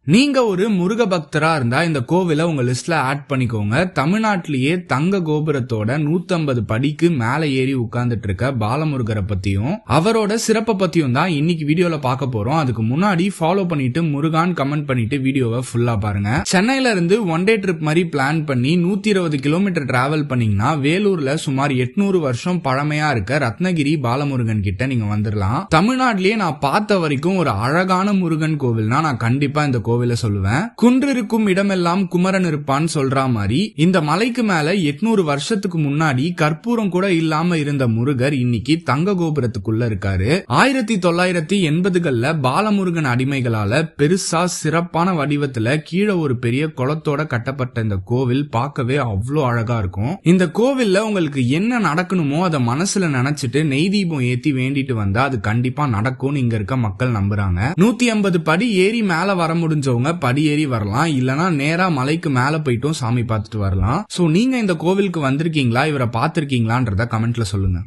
நீங்க ஒரு முருக பக்தரா இருந்தா இந்த கோவிலை உங்க லிஸ்ட்ல ஆட் பண்ணிக்கோங்க. தமிழ்நாட்டிலேயே தங்க கோபுரத்தோட 150 படிக்கு மேல ஏறி உட்கார்ந்துட்டு இருக்க பாலமுருகரை பத்தியும் அவரோட சிறப்பை பத்தியும் தான் இன்னைக்கு வீடியோல பார்க்க போறோம். அதுக்கு முன்னாடி ஃபாலோ பண்ணிட்டு முருகான் கமெண்ட் பண்ணிட்டு வீடியோவை ஃபுல்லா பாருங்க. சென்னையில இருந்து ஒன் டே ட்ரிப் மாதிரி பிளான் பண்ணி 120 கிலோமீட்டர் டிராவல் பண்ணீங்கன்னா வேலூர்ல சுமார் 800 வருஷம் பழமையா இருக்க ரத்னகிரி பாலமுருகன் கிட்ட நீங்க வந்துடலாம். தமிழ்நாட்டிலேயே நான் பார்த்த வரைக்கும் ஒரு அழகான முருகன் கோவில்னா நான் கண்டிப்பா இந்த கோவில சொல்லுவேன். குன்று இருக்கும் இடமெல்லாம் குமரன் இருப்பான்னு சொல்ற மாதிரி இந்த மலைக்கு மேல 800 வருஷத்துக்கு முன்னாடி கற்பூரம் கூட இல்லாம இருந்த முருகர் இன்னைக்கு தங்க கோபுரத்துக்குள்ள இருக்காரு. 1980கள்ல பாலமுருகன் அடிமைகளால பெருசா சிறப்பான வடிவத்துல கீழே ஒரு பெரிய குளத்தோட கட்டப்பட்ட இந்த கோவில் பார்க்கவே அவ்வளோ அழகா இருக்கும். இந்த கோவில்ல உங்களுக்கு என்ன நடக்கணுமோ அதை மனசுல நினைச்சிட்டு நெய் தீபம் ஏத்தி வேண்டிட்டு வந்தா அது கண்டிப்பா நடக்கும்னு இங்க இருக்க மக்கள் நம்புறாங்க. 150 படி ஏறி மேல வர முடிஞ்சவங்க படி ஏறி வரலாம், இல்லனா நேரா மலைக்கு மேல போயிட்டும் சாமி பார்த்துட்டு வரலாம். சோ நீங்க இந்த கோவிலுக்கு வந்திருக்கீங்களா, இவரை பார்த்திருக்கீங்களான்றத கமெண்ட்ல சொல்லுங்க.